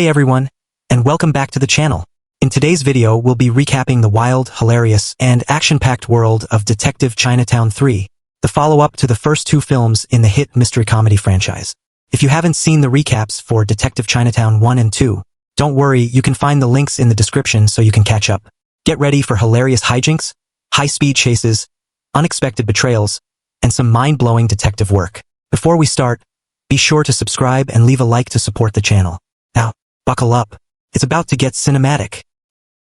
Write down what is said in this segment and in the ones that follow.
Hey everyone, and welcome back to the channel. In today's video, we'll be recapping the wild, hilarious, and action-packed world of Detective Chinatown 3, the follow-up to the first two films in the hit mystery comedy franchise. If you haven't seen the recaps for Detective Chinatown 1 and 2, don't worry, you can find the links in the description so you can catch up. Get ready for hilarious hijinks, high-speed chases, unexpected betrayals, and some mind-blowing detective work. Before we start, be sure to subscribe and leave a like to support the channel. Now, buckle up. It's about to get cinematic.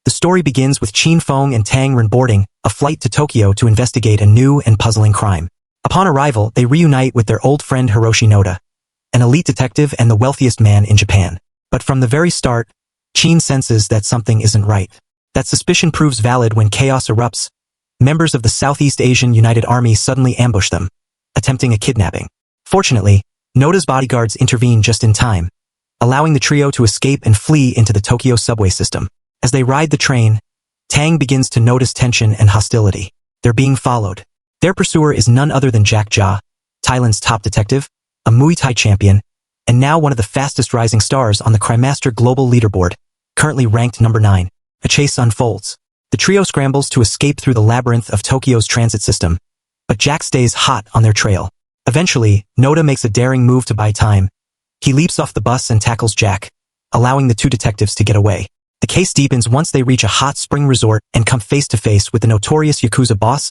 The story begins with Feng and Tang boarding a flight to Tokyo to investigate a new and puzzling crime. Upon arrival, they reunite with their old friend Hiroshi Noda, an elite detective and the wealthiest man in Japan. But from the very start, Chin senses that something isn't right. That suspicion proves valid when chaos erupts. Members of the Southeast Asian United Army suddenly ambush them, attempting a kidnapping. Fortunately, Noda's bodyguards intervene just in time, allowing the trio to escape and flee into the Tokyo subway system. As they ride the train, Tang begins to notice tension and hostility. They're being followed. Their pursuer is none other than Jack Ja, Thailand's top detective, a Muay Thai champion, and now one of the fastest rising stars on the Crime Master Global Leaderboard, currently ranked number 9. A chase unfolds. The trio scrambles to escape through the labyrinth of Tokyo's transit system, but Jack stays hot on their trail. Eventually, Noda makes a daring move to buy time. He leaps off the bus and tackles Jack, allowing the two detectives to get away. The case deepens once they reach a hot spring resort and come face to face with the notorious Yakuza boss,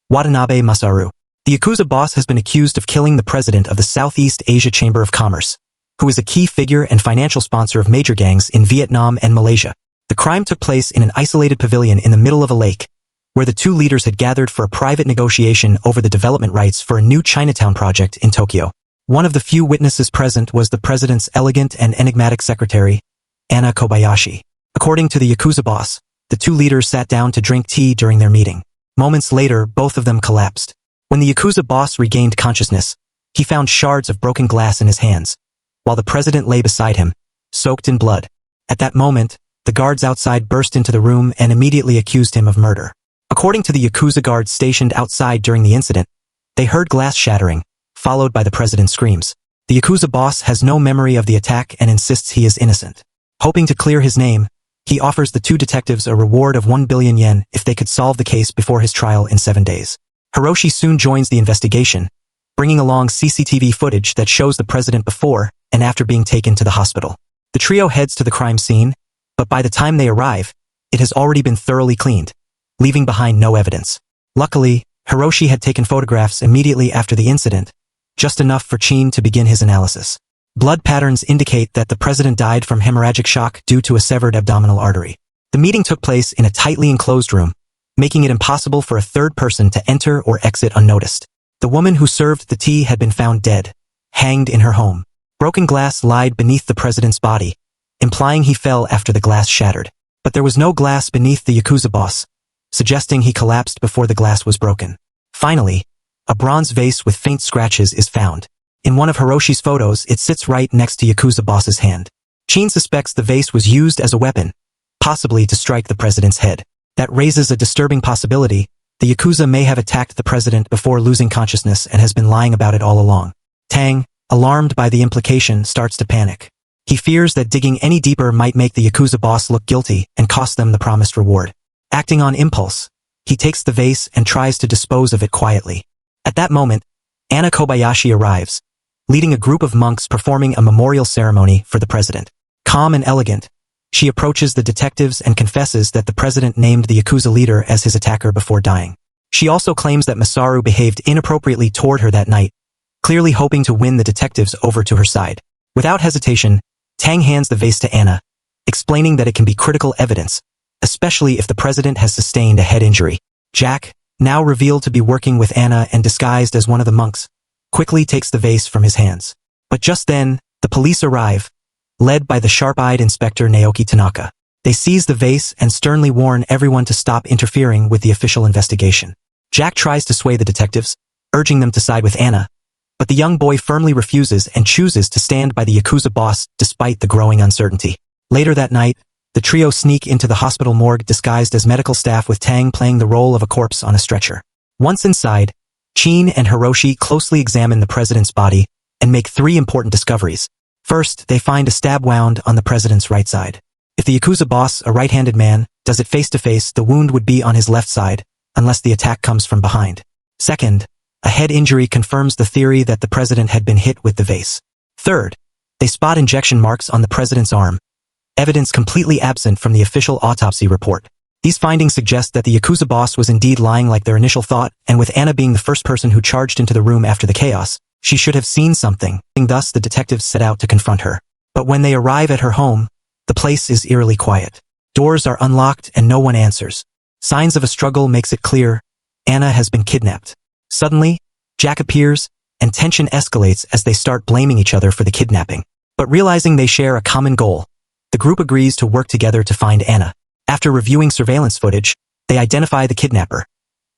Watanabe Masaru. The Yakuza boss has been accused of killing the president of the Southeast Asia Chamber of Commerce, who is a key figure and financial sponsor of major gangs in Vietnam and Malaysia. The crime took place in an isolated pavilion in the middle of a lake, where the two leaders had gathered for a private negotiation over the development rights for a new Chinatown project in Tokyo. One of the few witnesses present was the president's elegant and enigmatic secretary, Anna Kobayashi. According to the Yakuza boss, the two leaders sat down to drink tea during their meeting. Moments later, both of them collapsed. When the Yakuza boss regained consciousness, he found shards of broken glass in his hands, while the president lay beside him, soaked in blood. At that moment, the guards outside burst into the room and immediately accused him of murder. According to the Yakuza guards stationed outside during the incident, they heard glass shattering, followed by the president's screams. The Yakuza boss has no memory of the attack and insists he is innocent. Hoping to clear his name, he offers the two detectives a reward of 1 billion yen if they could solve the case before his trial in 7 days. Hiroshi soon joins the investigation, bringing along CCTV footage that shows the president before and after being taken to the hospital. The trio heads to the crime scene, but by the time they arrive, it has already been thoroughly cleaned, leaving behind no evidence. Luckily, Hiroshi had taken photographs immediately after the incident, just enough for Chin to begin his analysis. Blood patterns indicate that the president died from hemorrhagic shock due to a severed abdominal artery. The meeting took place in a tightly enclosed room, making it impossible for a third person to enter or exit unnoticed. The woman who served the tea had been found dead, hanged in her home. Broken glass lied beneath the president's body, implying he fell after the glass shattered. But there was no glass beneath the Yakuza boss, suggesting he collapsed before the glass was broken. Finally, a bronze vase with faint scratches is found. In one of Hiroshi's photos, it sits right next to Yakuza boss's hand. Chin suspects the vase was used as a weapon, possibly to strike the president's head. That raises a disturbing possibility. The Yakuza may have attacked the president before losing consciousness and has been lying about it all along. Tang, alarmed by the implication, starts to panic. He fears that digging any deeper might make the Yakuza boss look guilty and cost them the promised reward. Acting on impulse, he takes the vase and tries to dispose of it quietly. At that moment, Anna Kobayashi arrives, leading a group of monks performing a memorial ceremony for the president. Calm and elegant, she approaches the detectives and confesses that the president named the Yakuza leader as his attacker before dying. She also claims that Masaru behaved inappropriately toward her that night, clearly hoping to win the detectives over to her side. Without hesitation, Tang hands the vase to Anna, explaining that it can be critical evidence, especially if the president has sustained a head injury. Jack, now revealed to be working with Anna and disguised as one of the monks, quickly takes the vase from his hands. But just then, the police arrive, led by the sharp-eyed Inspector Naoki Tanaka. They seize the vase and sternly warn everyone to stop interfering with the official investigation. Jack tries to sway the detectives, urging them to side with Anna, but the young boy firmly refuses and chooses to stand by the Yakuza boss despite the growing uncertainty. Later that night, the trio sneak into the hospital morgue disguised as medical staff with Tang playing the role of a corpse on a stretcher. Once inside, Chin and Hiroshi closely examine the president's body and make 3 important discoveries. First, they find a stab wound on the president's right side. If the Yakuza boss, a right-handed man, does it face-to-face, the wound would be on his left side, unless the attack comes from behind. Second, a head injury confirms the theory that the president had been hit with the vase. Third, they spot injection marks on the president's arm, evidence completely absent from the official autopsy report. These findings suggest that the Yakuza boss was indeed lying like their initial thought, and with Anna being the first person who charged into the room after the chaos, she should have seen something. Thus, the detectives set out to confront her. But when they arrive at her home, the place is eerily quiet. Doors are unlocked and no one answers. Signs of a struggle makes it clear Anna has been kidnapped. Suddenly, Jack appears, and tension escalates as they start blaming each other for the kidnapping. But realizing they share a common goal, the group agrees to work together to find Anna. After reviewing surveillance footage, they identify the kidnapper,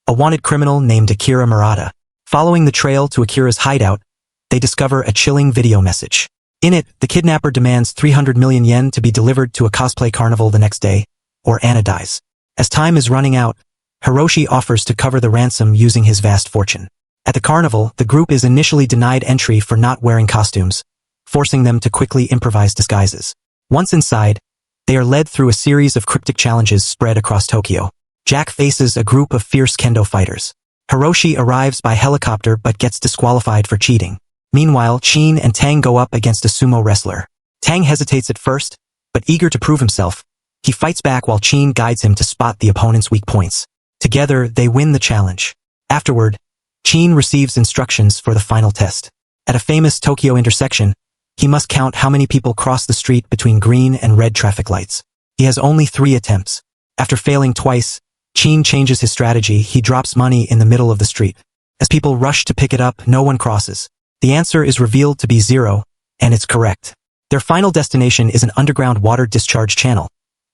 a wanted criminal named Akira Murata. Following the trail to Akira's hideout, they discover a chilling video message. In it, the kidnapper demands 300 million yen to be delivered to a cosplay carnival the next day, or Anna dies. As time is running out, Hiroshi offers to cover the ransom using his vast fortune. At the carnival, the group is initially denied entry for not wearing costumes, forcing them to quickly improvise disguises. Once inside, they are led through a series of cryptic challenges spread across Tokyo. Jack faces a group of fierce kendo fighters. Hiroshi arrives by helicopter but gets disqualified for cheating. Meanwhile, Chin and Tang go up against a sumo wrestler. Tang hesitates at first, but eager to prove himself, he fights back while Chin guides him to spot the opponent's weak points. Together, they win the challenge. Afterward, Chin receives instructions for the final test. At a famous Tokyo intersection, he must count how many people cross the street between green and red traffic lights. He has only 3 attempts. After failing twice, Chin changes his strategy. He drops money in the middle of the street. As people rush to pick it up, no one crosses. The answer is revealed to be 0, and it's correct. Their final destination is an underground water discharge channel,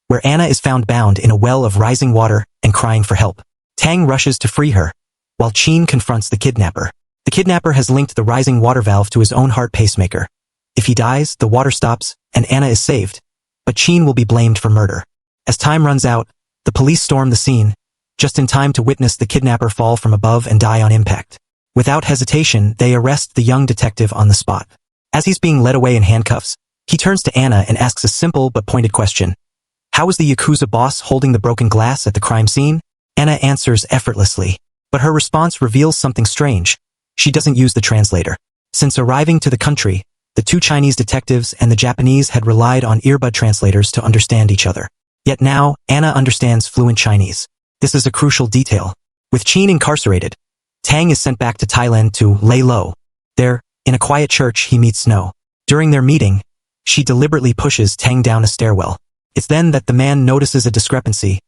where Anna is found bound in a well of rising water and crying for help. Tang rushes to free her, while Chin confronts the kidnapper. The kidnapper has linked the rising water valve to his own heart pacemaker. If he dies, the water stops, and Anna is saved, but Chin will be blamed for murder. As time runs out, the police storm the scene, just in time to witness the kidnapper fall from above and die on impact. Without hesitation, they arrest the young detective on the spot. As he's being led away in handcuffs, he turns to Anna and asks a simple but pointed question. How was the Yakuza boss holding the broken glass at the crime scene? Anna answers effortlessly, but her response reveals something strange. She doesn't use the translator. Since arriving to the country, the 2 Chinese detectives and the Japanese had relied on earbud translators to understand each other. Yet now, Anna understands fluent Chinese. This is a crucial detail. With Chin incarcerated, Tang is sent back to Thailand to lay low. There, in a quiet church, he meets Snow. During their meeting, she deliberately pushes Tang down a stairwell. It's then that the man notices a discrepancy.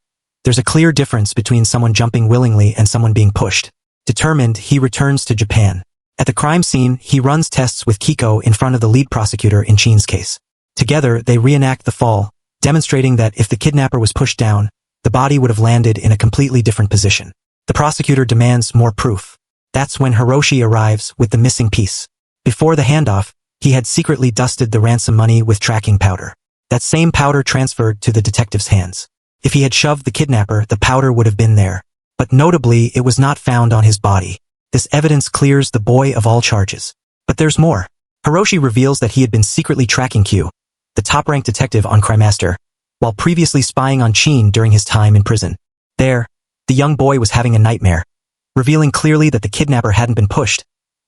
There's a clear difference between someone jumping willingly and someone being pushed. Determined, he returns to Japan. At the crime scene, he runs tests with Kiko in front of the lead prosecutor in Chin's case. Together, they reenact the fall, demonstrating that if the kidnapper was pushed down, the body would have landed in a completely different position. The prosecutor demands more proof. That's when Hiroshi arrives with the missing piece. Before the handoff, he had secretly dusted the ransom money with tracking powder. That same powder transferred to the detective's hands. If he had shoved the kidnapper, the powder would have been there. But notably, it was not found on his body. This evidence clears the boy of all charges. But there's more. Hiroshi reveals that he had been secretly tracking Q, the top-ranked detective on Crime Master, while previously spying on Chin during his time in prison. There, the young boy was having a nightmare, revealing clearly that the kidnapper hadn't been pushed,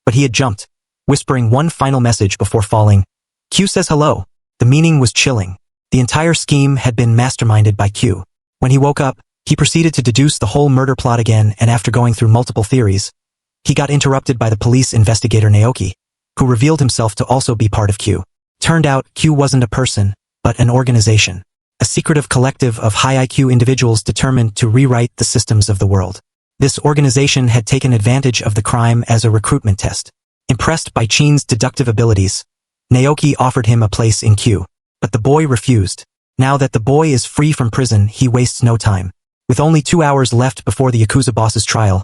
but he had jumped, whispering one final message before falling. Q says hello. The meaning was chilling. The entire scheme had been masterminded by Q. When he woke up, he proceeded to deduce the whole murder plot again, and after going through multiple theories, he got interrupted by the police investigator Naoki, who revealed himself to also be part of Q. Turned out, Q wasn't a person, but an organization. A secretive collective of high IQ individuals determined to rewrite the systems of the world. This organization had taken advantage of the crime as a recruitment test. Impressed by Chin's deductive abilities, Naoki offered him a place in Q, but the boy refused. Now that the boy is free from prison, he wastes no time. With only 2 hours left before the Yakuza boss's trial,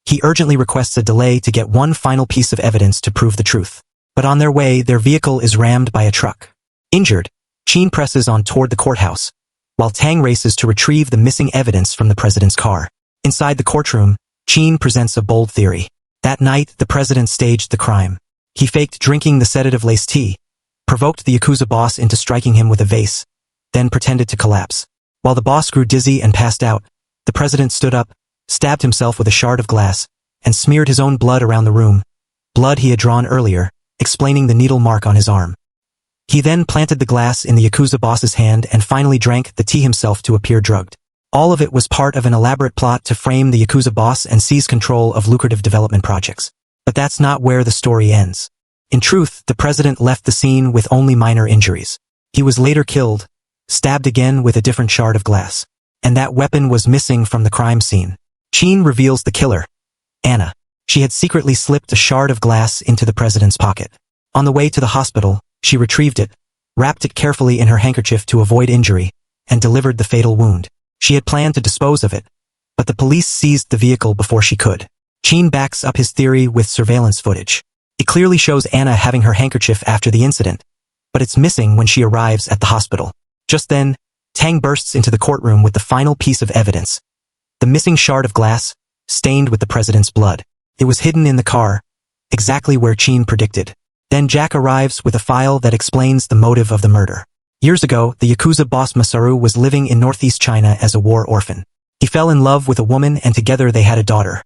he urgently requests a delay to get one final piece of evidence to prove the truth. But on their way, their vehicle is rammed by a truck. Injured, Chin presses on toward the courthouse, while Tang races to retrieve the missing evidence from the president's car. Inside the courtroom, Chin presents a bold theory. That night, the president staged the crime. He faked drinking the sedative laced tea, provoked the Yakuza boss into striking him with a vase, then pretended to collapse. While the boss grew dizzy and passed out, the president stood up, stabbed himself with a shard of glass, and smeared his own blood around the room, blood he had drawn earlier, explaining the needle mark on his arm. He then planted the glass in the Yakuza boss's hand and finally drank the tea himself to appear drugged. All of it was part of an elaborate plot to frame the Yakuza boss and seize control of lucrative development projects. But that's not where the story ends. In truth, the president left the scene with only minor injuries. He was later killed, stabbed again with a different shard of glass. And that weapon was missing from the crime scene. Chin reveals the killer, Anna. She had secretly slipped a shard of glass into the president's pocket. On the way to the hospital, she retrieved it, wrapped it carefully in her handkerchief to avoid injury, and delivered the fatal wound. She had planned to dispose of it, but the police seized the vehicle before she could. Chin backs up his theory with surveillance footage. It clearly shows Anna having her handkerchief after the incident, but it's missing when she arrives at the hospital. Just then, Tang bursts into the courtroom with the final piece of evidence. The missing shard of glass, stained with the president's blood. It was hidden in the car, exactly where Chin predicted. Then Jack arrives with a file that explains the motive of the murder. Years ago, the Yakuza boss Masaru was living in northeast China as a war orphan. He fell in love with a woman and together they had a daughter,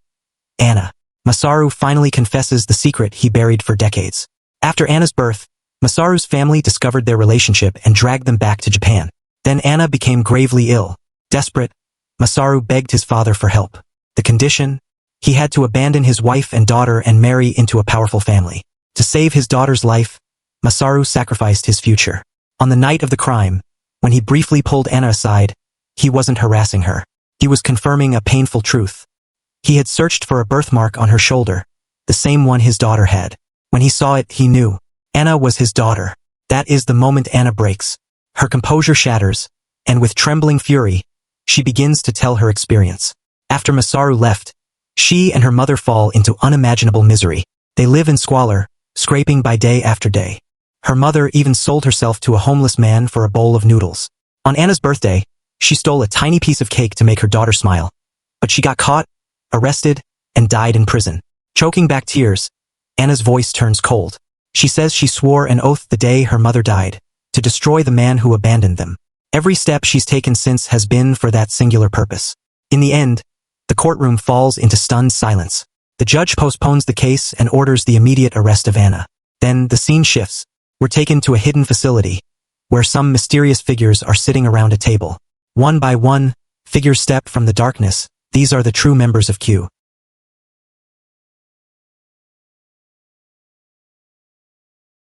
Anna. Masaru finally confesses the secret he buried for decades. After Anna's birth, Masaru's family discovered their relationship and dragged them back to Japan. Then Anna became gravely ill. Desperate, Masaru begged his father for help. The condition? He had to abandon his wife and daughter and marry into a powerful family. To save his daughter's life, Masaru sacrificed his future. On the night of the crime, when he briefly pulled Anna aside, he wasn't harassing her. He was confirming a painful truth. He had searched for a birthmark on her shoulder, the same one his daughter had. When he saw it, he knew. Anna was his daughter. That is the moment Anna breaks. Her composure shatters, and with trembling fury, she begins to tell her experience. After Masaru left, she and her mother fall into unimaginable misery. They live in squalor, scraping by day after day. Her mother even sold herself to a homeless man for a bowl of noodles. On Anna's birthday, she stole a tiny piece of cake to make her daughter smile. But she got caught, arrested, and died in prison. Choking back tears, Anna's voice turns cold. She says she swore an oath the day her mother died, to destroy the man who abandoned them. Every step she's taken since has been for that singular purpose. In the end, the courtroom falls into stunned silence. The judge postpones the case and orders the immediate arrest of Anna. Then the scene shifts. We're taken to a hidden facility, where some mysterious figures are sitting around a table. One by one, figures step from the darkness. These are the true members of Q.